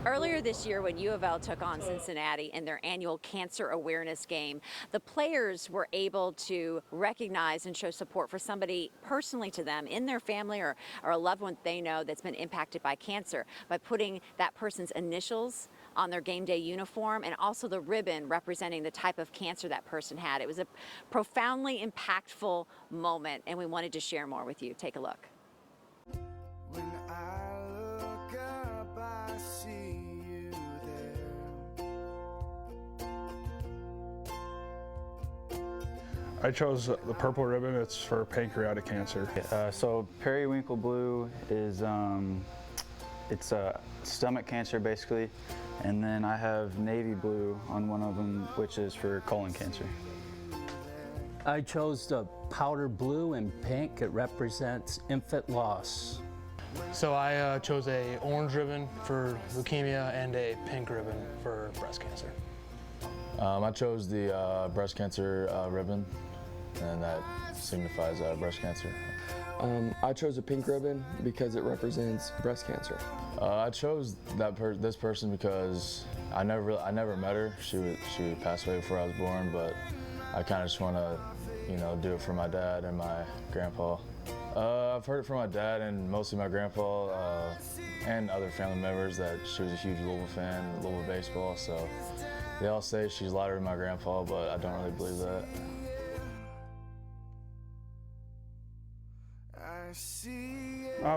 Earlier this year, when U of L took on Cincinnati in their annual cancer awareness game, the players were able to recognize and show support for somebody personally to them in their family or a loved one they know that's been impacted by cancer by putting that person's initials on their game day uniform and also the ribbon representing the type of cancer that person had. It was a profoundly impactful moment, and we wanted to share more with you. Take a look. When I look up, I see you there. I chose the purple ribbon. It's for pancreatic cancer. So periwinkle blue is it's stomach cancer basically, and then I have navy blue on one of them, which is for colon cancer. I chose the powder blue and pink. It represents infant loss. So I chose a orange ribbon for leukemia and a pink ribbon for breast cancer. I chose the breast cancer ribbon, and that signifies breast cancer. I chose a pink ribbon because it represents breast cancer. I chose this person because I never met her. She passed away before I was born, but I kind of just want to, do it for my dad and my grandpa. I've heard it from my dad and mostly my grandpa and other family members that she was a huge Louisville fan, Louisville baseball. So they all say she's louder than my grandpa, but I don't really believe that.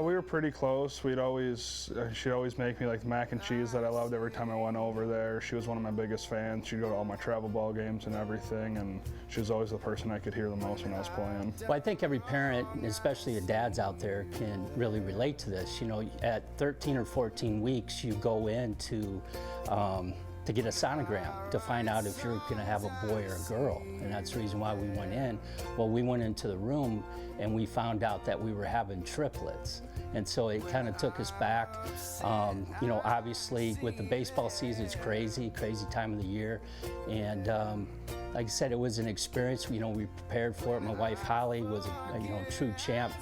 We were pretty close. She'd always make me like mac and cheese that I loved every time I went over there. She was one of my biggest fans. She'd go to all my travel ball games and everything, and she was always the person I could hear the most when I was playing. Well, I think every parent, especially the dads out there, can really relate to this. At 13 or 14 weeks, you go in to get a sonogram to find out if you're going to have a boy or a girl, and that's the reason why we went in. Well, we went into the room and we found out that we were having triplets, and so it kind of took us back. Obviously with the baseball season, it's crazy time of the year, and like I said, it was an experience. We prepared for it. My wife Holly was a true champ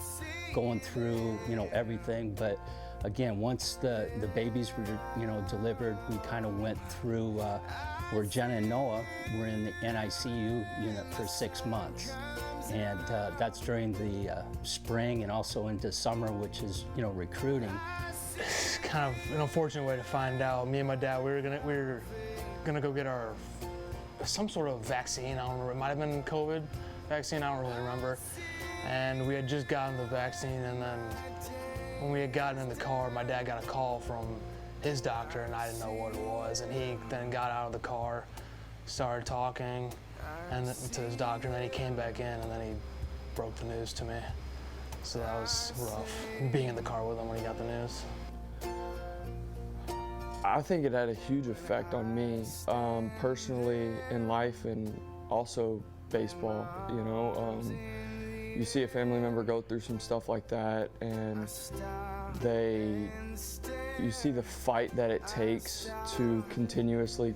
going through everything, but again, once the babies were delivered, we kind of went through where Jenna and Noah were in the NICU unit for 6 months, and that's during the spring and also into summer, which is recruiting. It's kind of an unfortunate way to find out. Me and my dad, we were gonna go get some sort of vaccine. I don't remember. It might have been COVID vaccine. I don't really remember. And we had just gotten the vaccine, and then when we had gotten in the car, my dad got a call from his doctor, and I didn't know what it was. And he then got out of the car, started talking to his doctor, and then he came back in, and then he broke the news to me. So that was rough, being in the car with him when he got the news. I think it had a huge effect on me personally in life and also baseball. You see a family member go through some stuff like that, and you see the fight that it takes to continuously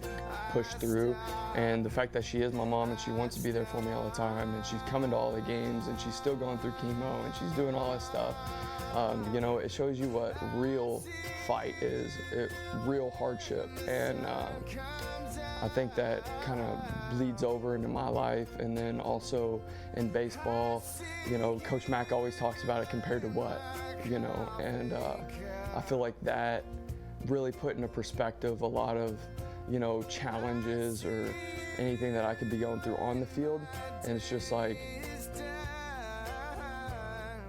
push through, and the fact that she is my mom and she wants to be there for me all the time, and she's coming to all the games, and she's still going through chemo, and she's doing all this stuff. It shows you what real fight is, real hardship, and I think that kind of bleeds over into my life, and then also in baseball, Coach Mack always talks about it compared to what, and I feel like that really put into perspective a lot of, challenges or anything that I could be going through on the field, and it's just like,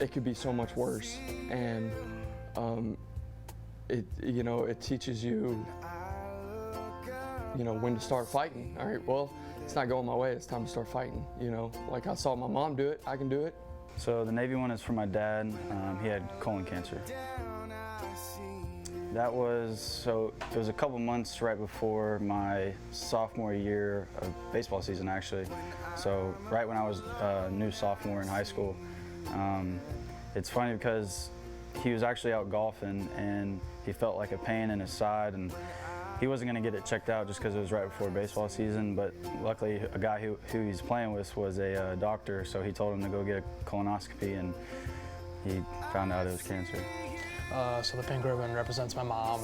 it could be so much worse, and it teaches you, when to start fighting. All right, well, it's not going my way, it's time to start fighting, Like I saw my mom do it, I can do it. So the navy one is for my dad. He had colon cancer. It was a couple months right before my sophomore year of baseball season, actually. So right when I was a new sophomore in high school. It's funny because he was actually out golfing and he felt like a pain in his side, and he wasn't going to get it checked out just because it was right before baseball season, but luckily a guy who he's playing with was a doctor, so he told him to go get a colonoscopy, and he found out it was cancer. So the pink ribbon represents my mom.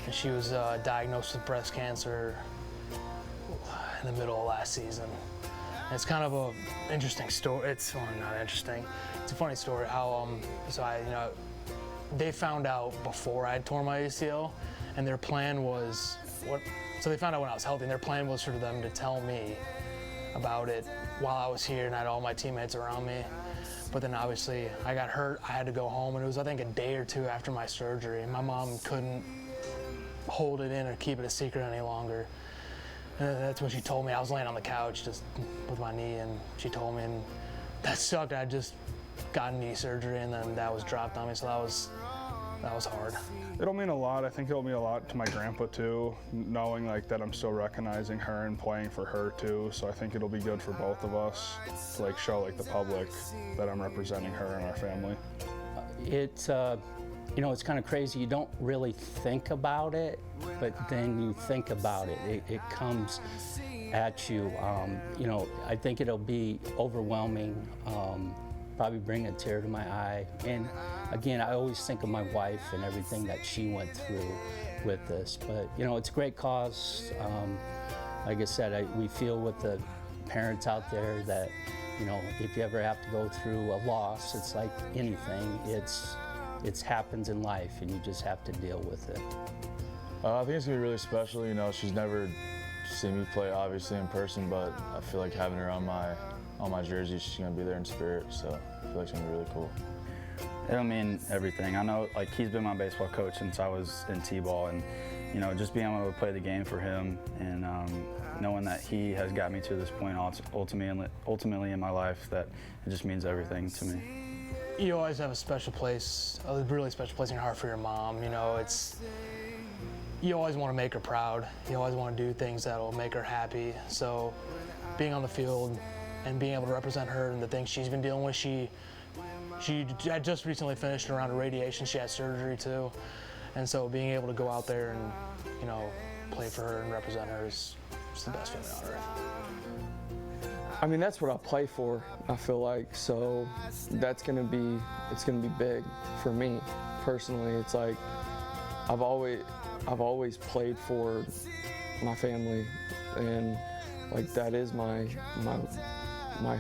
and she was diagnosed with breast cancer in the middle of last season. And it's kind of a interesting story. It's well, not interesting. It's a funny story. How they found out before I had torn my ACL, and their plan was So they found out when I was healthy, and their plan was for them to tell me about it while I was here and I had all my teammates around me. But then obviously I got hurt, I had to go home, and it was I think a day or two after my surgery. My mom couldn't hold it in or keep it a secret any longer. And that's when she told me. I was laying on the couch just with my knee, and she told me, and that sucked. I just got knee surgery, and then that was dropped on me, so that was hard. It'll mean a lot. I think it'll mean a lot to my grandpa too, knowing like that I'm still recognizing her and playing for her too. So I think it'll be good for both of us to like show like the public that I'm representing her and our family. It's it's kind of crazy. You don't really think about it, but then you think about it. It comes at you. I think it'll be overwhelming. Probably bring a tear to my eye. And again, I always think of my wife and everything that she went through with this. But it's a great cause. Like I said, we feel with the parents out there that if you ever have to go through a loss, it's like anything. It happens in life, and you just have to deal with it. I think it's gonna be really special. She's never seen me play obviously in person, but I feel like having her on my jersey, she's gonna be there in spirit. So I feel like it's gonna be really cool. It'll mean everything. I know, like, he's been my baseball coach since I was in T-ball, and just being able to play the game for him, and knowing that he has got me to this point ultimately in my life, that it just means everything to me. You always have a special place, a really special place in your heart for your mom. You always want to make her proud. You always want to do things that will make her happy. So being on the field and being able to represent her and the things she's been dealing with, she had just recently finished a round of radiation. She had surgery too. And so being able to go out there and, play for her and represent her is the best feeling on earth. I mean, that's what I play for, I feel like. So it's gonna be big for me personally. It's like I've always played for my family, and like that is my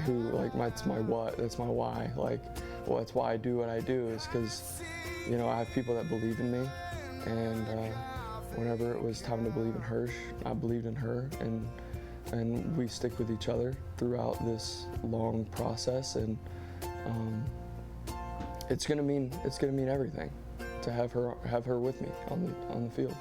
who, like that's my what, that's my why. Like, well, that's why I do what I do, is because I have people that believe in me, and whenever it was time to believe in her, I believed in her, and we stick with each other throughout this long process, and it's gonna mean everything to have her with me on the field.